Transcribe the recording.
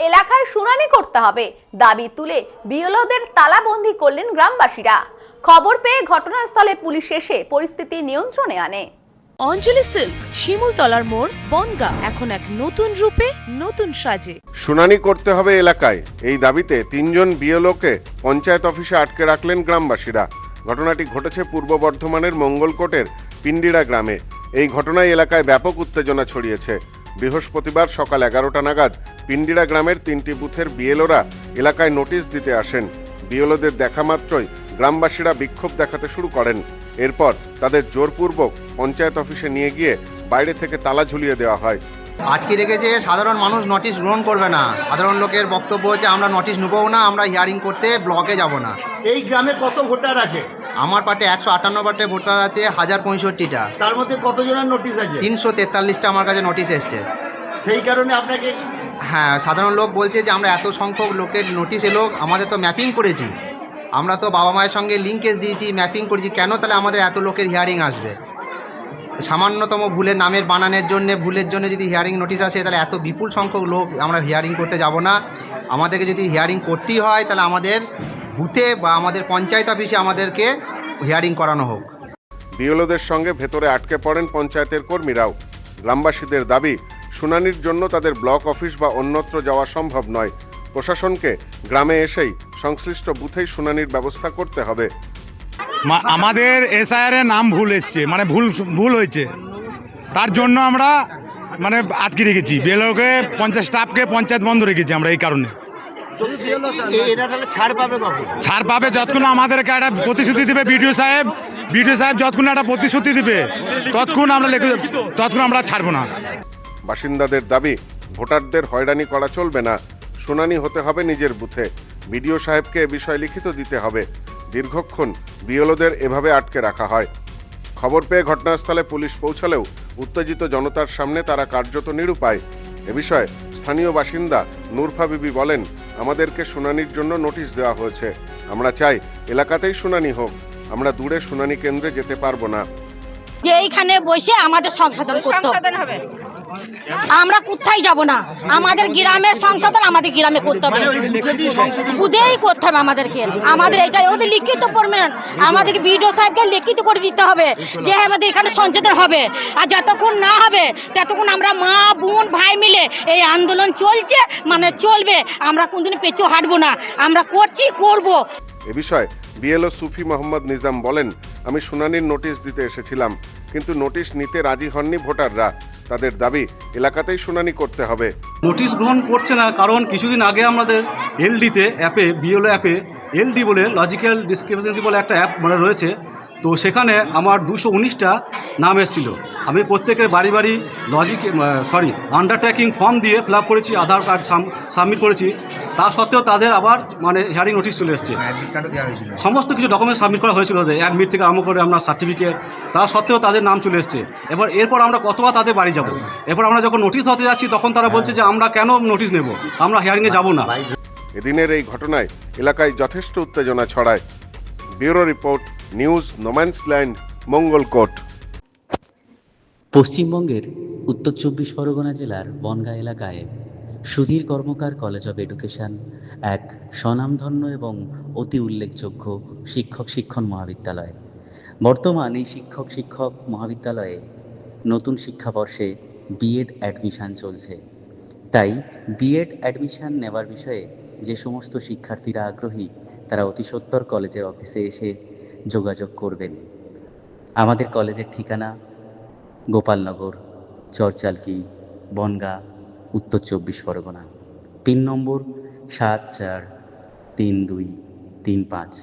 এলাকায় শুনানি করতে হবে দাবি তুলে বিএলওদের তালাবন্দি করলেন গ্রামবাসীরা। খবর পেয়ে ঘটনাস্থলে পুলিশ এসে পরিস্থিতি নিয়ন্ত্রণে আনে। অঞ্জলি সিল্ক, শিমুলতলার মোড়, বনগাঁ, এখন এক নতুন রূপে, নতুন সাজে। শুনানি করতে হবে এলাকায়, এই দাবিতে 3 জন বিএলওকে পঞ্চায়েত অফিসে আটকে রাখলেন গ্রামবাসীরা। ঘটনাটি ঘটেছে পূর্ব বর্ধমানের মঙ্গলকোটের পিন্ডিরা গ্রামে। এই ঘটনায় এলাকায় ব্যাপক উত্তেজনা ছড়িয়েছে। বৃহস্পতিবার সকাল 11টা নাগাদ পিন্ডিরা গ্রামের 3টি বুথের বিএলওরা এলাকায় নোটিশ দিতে আসেন। বিএলওদের দেখা মাত্রই গ্রামবাসীরা বিক্ষোভ দেখাতে শুরু করেন। এরপর তাদের জোরপূর্বক পঞ্চায়েত অফিসে নিয়ে গিয়ে বাইরে থেকে তালা ঝুলিয়ে দেওয়া হয়। আটকে রেখেছে, সাধারণ মানুষ নোটিশ গ্রহণ করবে না। সাধারণ লোকের বক্তব্য হচ্ছে আমরা নোটিশ নেবও না, আমরা হিয়ারিং করতে ব্লকে যাব না। এই গ্রামে কত ভোটার আছে? আমার পার্টে 158 পার্টে ভোটার আছে 1065টা। তার মধ্যে কতজনের নোটিশ আছে? 343টা আমার কাছে নোটিশ এসছে। সেই কারণে আপনাকে হ্যাঁ, সাধারণ লোক বলছে যে আমরা এত সংখ্যক লোকের নোটিশ এলো, আমাদের তো ম্যাপিং করেছি, আমরা তো বাবা মায়ের সঙ্গে লিঙ্কেজ দিয়েছি, ম্যাপিং করেছি, কেন তাহলে আমাদের এত লোকের হিয়ারিং আসবে? সামান্যতম ভুলের নামের বানানের জন্য, ভুলের জন্য যদি হিয়ারিং নোটিশ আসে, তাহলে এত বিপুল সংখ্যক লোক আমরা হিয়ারিং করতে যাব না। আমাদেরকে যদি হিয়ারিং করতেই হয় তাহলে আমাদের বুথে বা আমাদের পঞ্চায়েত অফিসে আমাদেরকে হিয়ারিং করানো হোক। বিএলওদের সঙ্গে ভেতরে আটকে পড়েন পঞ্চায়েতের কর্মীরাও। গ্রামবাসীদের দাবি, শুনানির জন্য তাদের ব্লক অফিস বা অন্যত্র যাওয়া সম্ভব নয়। প্রশাসনকে গ্রামে এসেই সংশ্লিষ্ট বুথেই শুনানির ব্যবস্থা করতে হবে। আমাদের এসআইআর এর নাম ভুল এসছে, মানে ভুল হয়েছে, তার জন্য আমরা আটকে রেখেছি। বিএলওকে পঞ্চায়েত স্টাফকে পঞ্চায়েত বন্ধ রেখেছি আমরা এই কারণে। এটা তাহলে ছাড় পাবে কখন? ছাড় পাবে যতক্ষণ আমাদেরকে একটা প্রতিশ্রুতি দিবে বিডিও সাহেব যতক্ষণ একটা প্রতিশ্রুতি দিবে ততক্ষণ আমরা ছাড়বো না। বাসিন্দাদের দাবি, ভোটারদের হয়রানি করা চলবে না, শুনানি হতে হবে নিজের বুথে। বিডিও সাহেবকে এ বিষয়ে লিখিত দিতে হবে। দীর্ঘক্ষণ বিএলওদের এভাবে আটকে রাখা হয়। খবর পেয়ে ঘটনাস্থলে পুলিশ পৌঁছলেও উত্তেজিত জনতার সামনে তারা কার্যত নিরুপায়। এ বিষয়ে স্থানীয় বাসিন্দা নূরফা বিবি বলেন, আমাদেরকে শুনানির জন্য নোটিশ দেওয়া হয়েছে, আমরা চাই এলাকাতেই শুনানি হোক, আমরা দূরে শুনানি কেন্দ্রে যেতে পারবো না। যে এইখানে বসে আমাদের সংশোধন করতে হবে, আমরা কোথায় যাব না, আমাদের গ্রামের সংশোধন আমাদের গ্রামে করতে হবে, বুধেই করতে হবে আমাদেরকে। আমাদের এটা ওদের লিখিত করবেন, আমাদের বিডিও সাহেবকে লিখিত করে দিতে হবে যে আমাদের এখানে সংশোধন হবে। আর যতক্ষণ না হবে ততক্ষণ আমরা মা বোন ভাই মিলে এই আন্দোলন চলবে, আমরা কোনদিন পেছু হাঁটবো না, আমরা করব। এ বিষয়ে বিএলও সুফি মোহাম্মদ নিজাম বলেন, আমি শুনানির নোটিশ দিতে এসেছিলাম, কিন্তু নোটিশ নিতে রাজি হননি ভোটাররা। তাদের দাবি, এলাকাতেই শুনানি করতে হবে। নোটিশ গ্রহণ করছে না, কারণ কিছুদিন আগে আমাদের এলডিতে অ্যাপে, বিএলও অ্যাপে এলডি বলে লজিক্যাল ডিসক্রিপেন্সি বলে একটা অ্যাপ রয়েছে, তো সেখানে আমার 219টা নাম এসেছিল। আমি প্রত্যেকের বাড়ি আন্ডারটেকিং ফর্ম দিয়ে ফিল আপ করেছি, আধার কার্ড সাবমিট করেছি, তা সত্ত্বেও তাদের আবার হিয়ারিং নোটিশ চলে এসছে। সমস্ত কিছু ডকুমেন্ট সাবমিট করা হয়েছিল তাদের, অ্যাডমিট থেকে আরম্ভ করে আপনার সার্টিফিকেট, তা সত্ত্বেও তাদের নাম চলে এসছে। এরপর আমরা কতবার তাদের বাড়ি যাব? এরপর আমরা যখন নোটিশ হতে যাচ্ছি তখন তারা বলছে যে আমরা কেন নোটিশ নেব, আমরা হিয়ারিংয়ে যাব না। এদিনের এই ঘটনায় এলাকায় যথেষ্ট উত্তেজনা ছড়ায়। Bureau report, news no man's land, Mangalkot. পশ্চিমবঙ্গের উত্তর 24 পরগনা জেলার বনগাঁ এলাকায় সুধীর কর্মকার কলেজ অব এডুকেশন এক স্বনামধন্য এবং অতি উল্লেখযোগ্য শিক্ষণ মহাবিদ্যালয়। বর্তমান এই শিক্ষক মহাবিদ্যালয়ে নতুন শিক্ষাবর্ষে বিএড অ্যাডমিশন চলছে। তাই বিএড অ্যাডমিশন নেওয়ার বিষয়ে যে সমস্ত শিক্ষার্থীরা আগ্রহী তারা অতি সত্বর কলেজের অফিসে এসে যোগাযোগ করবেন। আমাদের কলেজের ঠিকানা গোপালনগর, চরচালকি, বনগাঁ, উত্তর 24 পরগনা। পিন নম্বর 743235।